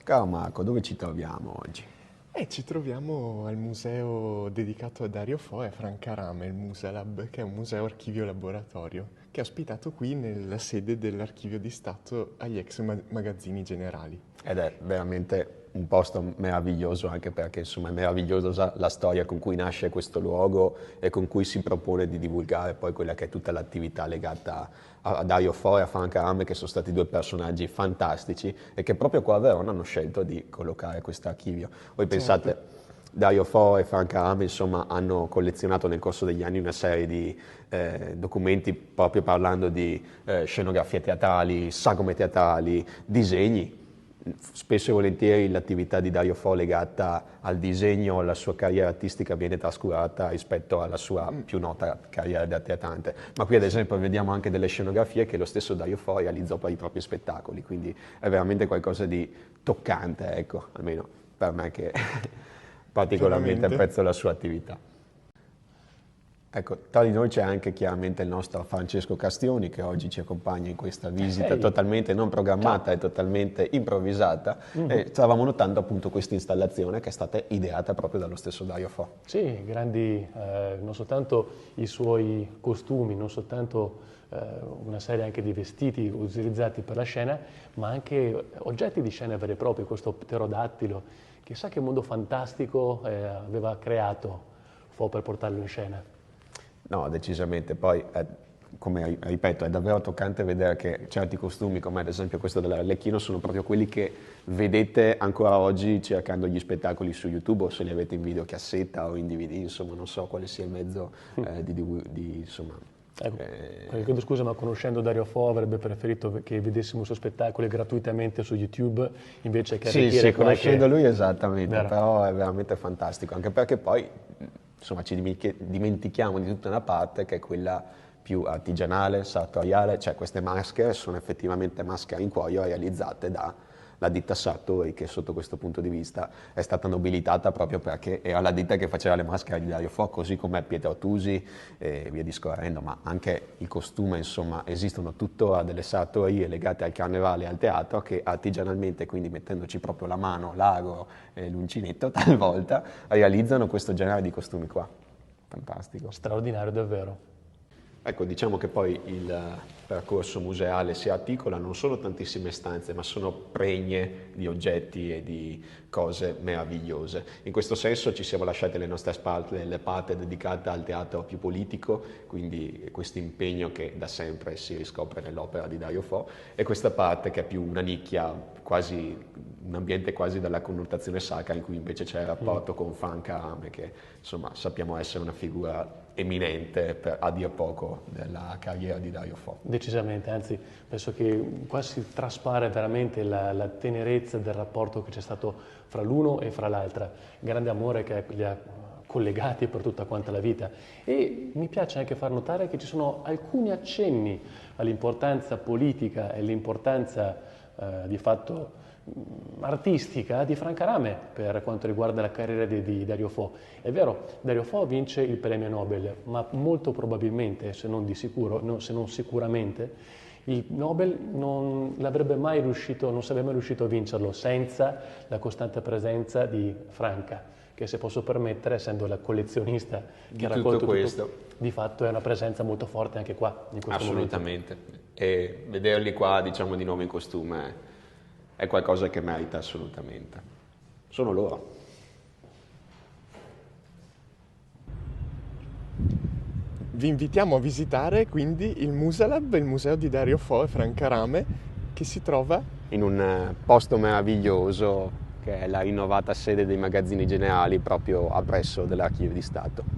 Caro Marco, dove ci troviamo oggi? Ci troviamo al museo dedicato a Dario Fo e a Franca Rame, il Musalab, che è un museo archivio laboratorio, che è ospitato qui nella sede dell'Archivio di Stato agli ex magazzini generali. Ed è veramente un posto meraviglioso, anche perché insomma è meravigliosa la storia con cui nasce questo luogo e con cui si propone di divulgare poi quella che è tutta l'attività legata a Dario Fo e a Franca Rame, che sono stati due personaggi fantastici e che proprio qua a Verona hanno scelto di collocare questo archivio. Voi pensate, Dario Fo e Franca Rame insomma hanno collezionato nel corso degli anni una serie di documenti proprio parlando di scenografie teatrali, sagome teatrali, disegni. Spesso e volentieri l'attività di Dario Fo legata al disegno, alla sua carriera artistica viene trascurata rispetto alla sua più nota carriera da teatrante. Ma qui ad esempio vediamo anche delle scenografie che lo stesso Dario Fo realizzò per i propri spettacoli, quindi è veramente qualcosa di toccante, ecco, almeno per me che particolarmente Veramente. apprezzo la sua attività. Ecco, tra di noi c'è anche chiaramente il nostro Francesco Castioni che oggi ci accompagna in questa visita Ehi. totalmente non programmata e totalmente improvvisata e stavamo notando appunto questa installazione che è stata ideata proprio dallo stesso Dario Fo. Sì, grandi, non soltanto i suoi costumi, non soltanto una serie anche di vestiti utilizzati per la scena, ma anche oggetti di scena veri e propri, questo pterodattilo. Chissà che mondo fantastico aveva creato Fo per portarlo in scena. No, decisamente, poi come ripeto è davvero toccante vedere che certi costumi come ad esempio questo dell'Arlecchino sono proprio quelli che vedete ancora oggi cercando gli spettacoli su YouTube o se li avete in videocassetta o in DVD, insomma non so quale sia il mezzo insomma. Ecco, chiedo scusa, ma conoscendo Dario Fo avrebbe preferito che vedessimo i suoi spettacoli gratuitamente su YouTube invece che Sì, arricchire conoscendo lui esattamente, Vero. però è veramente fantastico, anche perché poi insomma ci dimentichiamo di tutta una parte che è quella più artigianale, sartoriale, cioè queste maschere sono effettivamente maschere in cuoio realizzate dalla ditta Sartori, che sotto questo punto di vista è stata nobilitata proprio perché era la ditta che faceva le maschere di Dario Fo, così come Pietro Tusi e via discorrendo, ma anche il costume, insomma, esistono tuttora delle sartorie legate al carnevale e al teatro che artigianalmente, quindi mettendoci proprio la mano, l'ago e l'uncinetto talvolta, realizzano questo genere di costumi qua. Fantastico. straordinario davvero. Ecco, diciamo che poi il percorso museale si articola, non sono tantissime stanze, ma sono pregne di oggetti e di cose meravigliose. In questo senso ci siamo lasciati alle nostre spalle le parti dedicate al teatro più politico, quindi questo impegno che da sempre si riscopre nell'opera di Dario Fo, e questa parte che è più una nicchia, quasi un ambiente quasi dalla connotazione sacra, in cui invece c'è il rapporto con Franca Rame, che insomma sappiamo essere una figura eminente a dir poco della carriera di Dario Fo. Decisamente, anzi penso che qua si traspare veramente la tenerezza del rapporto che c'è stato fra l'uno e fra l'altra, grande amore che li ha collegati per tutta quanta la vita. E mi piace anche far notare che ci sono alcuni accenni all'importanza politica e all'importanza di fatto artistica di Franca Rame per quanto riguarda la carriera di Dario Fo. È vero, Dario Fo vince il premio Nobel, ma molto probabilmente, se non di sicuro, no, se non sicuramente, il Nobel non l'avrebbe mai riuscito, non sarebbe mai riuscito a vincerlo senza la costante presenza di Franca, che se posso permettere, essendo la collezionista che raccolta tutto questo, di fatto è una presenza molto forte anche qua, in questo Assolutamente. momento. E vederli qua, diciamo, di nuovo in costume è qualcosa che merita assolutamente. Sono loro. Vi invitiamo a visitare quindi il Musalab, il museo di Dario Fo e Franca Rame, che si trova In un posto meraviglioso che è la rinnovata sede dei magazzini generali proprio appresso dell'Archivio di Stato.